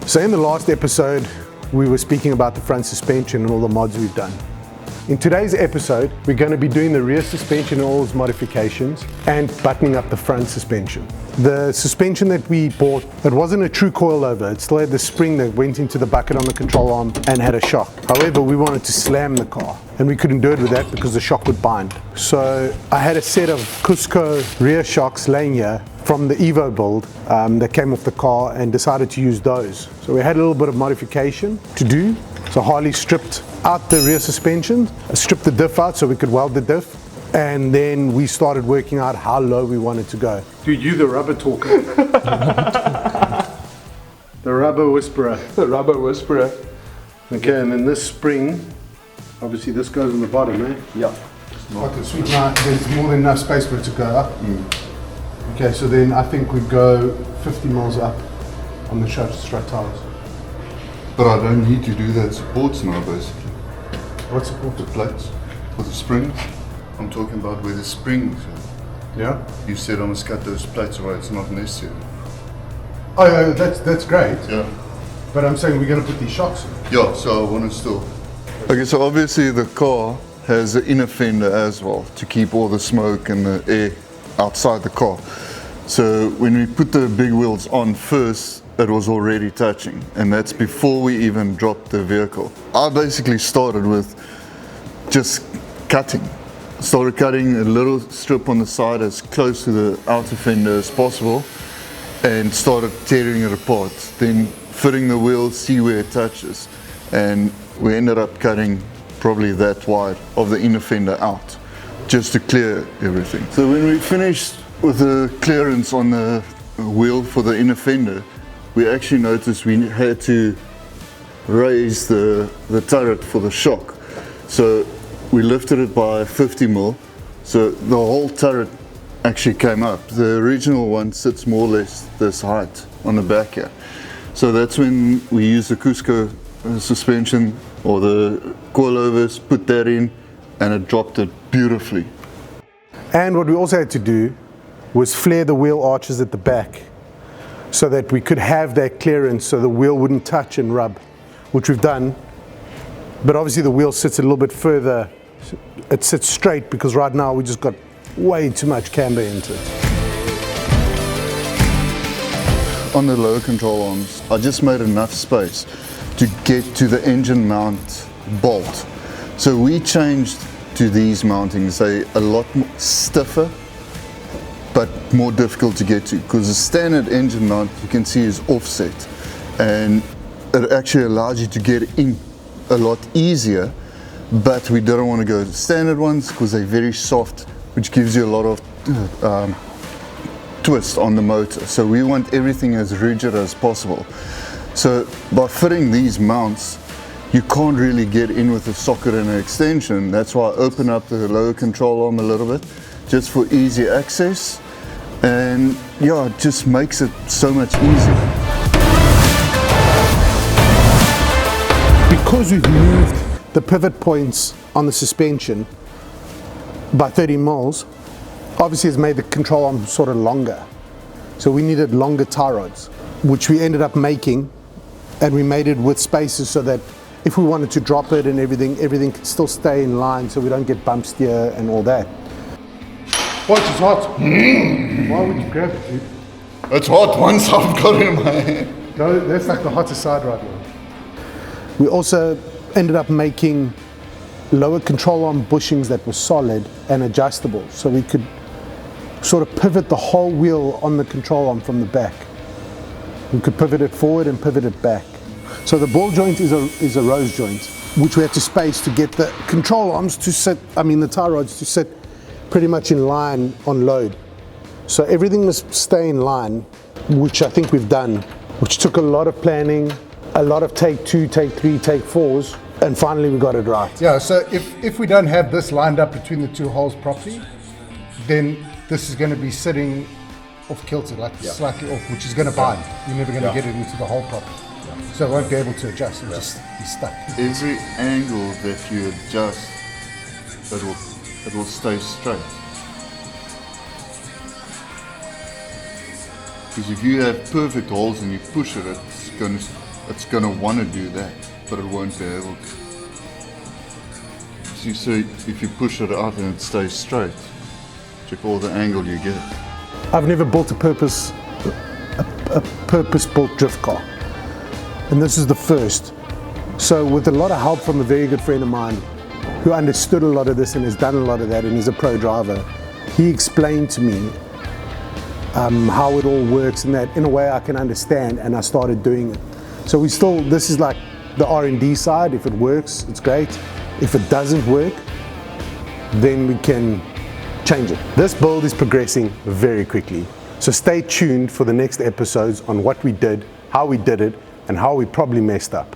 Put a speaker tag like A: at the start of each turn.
A: So in the last episode, we were speaking about the front suspension and all the mods we've done. In today's episode, we're going to be doing the rear suspension and all its modifications and buttoning up the front suspension. The suspension that we bought, it wasn't a true coilover. It still had the spring that went into the bucket on the control arm and had a shock. However, we wanted to slam the car and we couldn't do it with that because the shock would bind. So I had a set of Cusco rear shocks laying here from the Evo build that came off the car and decided to use those. So we had a little bit of modification to do. So Harley stripped out the rear suspension, stripped the diff out so we could weld the diff, and then we started working out how low we wanted to go. Dude, you the rubber talker. The rubber whisperer.
B: The rubber whisperer.
A: Okay, and then this spring, obviously this goes on the bottom, eh?
B: Yeah.
A: Okay, sweet. Now there's more than enough space for it to go up. Okay, so then I think we go 50 mils up on the strut tires.
C: But I don't need to do that supports now, basically.
A: What support?
C: The plates for the springs. I'm talking about where the springs are.
A: Yeah?
C: You said I must cut those plates away, it's not necessary.
A: Oh, yeah, that's great.
C: Yeah.
A: But I'm saying we're going to put these shocks in.
C: Yeah, so I want to still. Okay, so obviously the car has an inner fender as well to keep all the smoke and the air outside the car. So when we put the big wheels on first, it was already touching, and that's before we even dropped the vehicle. I basically started with just cutting. Started cutting a little strip on the side as close to the outer fender as possible and started tearing it apart. Then fitting the wheel, see where it touches. And we ended up cutting probably that wide of the inner fender out just to clear everything. So when we finished with the clearance on the wheel for the inner fender, we actually noticed we had to raise the turret for the shock. So we lifted it by 50 mil, so the whole turret actually came up. The original one sits more or less this height on the back here. So that's when we used the Cusco suspension or the coilovers, put that in, and it dropped it beautifully.
A: And what we also had to do was flare the wheel arches at the back so that we could have that clearance so the wheel wouldn't touch and rub, which we've done. But obviously the wheel sits a little bit further. It sits straight because right now we just got way too much camber into it.
C: On the lower control arms, I just made enough space to get to the engine mount bolt. So we changed to these mountings. They're a lot more stiffer, but more difficult to get to, because the standard engine mount you can see is offset, and it actually allows you to get in a lot easier, but we didn't want to go to standard ones because they're very soft, which gives you a lot of twist on the motor. So we want everything as rigid as possible. So by fitting these mounts, you can't really get in with a socket and an extension. That's why I open up the lower control arm a little bit, just for easy access. And yeah, it just makes it so much easier.
A: Because we've moved the pivot points on the suspension by 30 mils, obviously it's made the control arm sort of longer. So we needed longer tie rods, which we ended up making, and we made it with spaces so that if we wanted to drop it and everything could still stay in line so we don't get bump steer and all that. What, it's hot? Why would you grab it, dude?
C: It's hot once I've got it in my hand.
A: No, that's like the hottest side right now. We also ended up making lower control arm bushings that were solid and adjustable, so we could sort of pivot the whole wheel on the control arm from the back. We could pivot it forward and pivot it back. So the ball joint is a rose joint, which we had to space to get the control arms to sit, the tie rods to sit pretty much in line on load. So everything must stay in line, which I think we've done, which took a lot of planning, a lot of take 2, take 3, take 4s, and finally we got it right. Yeah, so if we don't have this lined up between the two holes properly, then this is going to be sitting off kilter, like slightly off, which is going to bind. You're never going to get it into the hole properly. So it won't be able to adjust, it'll just be stuck.
C: Every angle that you adjust, it will stay straight. Because if you have perfect holes and you push it, it's going to it's going to want to do that, but it won't be able to. See, so if you push it out and it stays straight, check all the angle you get.
A: I've never built a purpose-built drift car, and this is the first. So with a lot of help from a very good friend of mine who understood a lot of this and has done a lot of that and is a pro driver, he explained to me how it all works and that in a way I can understand, and I started doing it. So this is like the R&D side. If it works, it's great. If it doesn't work, then we can change it. This build is progressing very quickly. So stay tuned for the next episodes on what we did, how we did it, and how we probably messed up.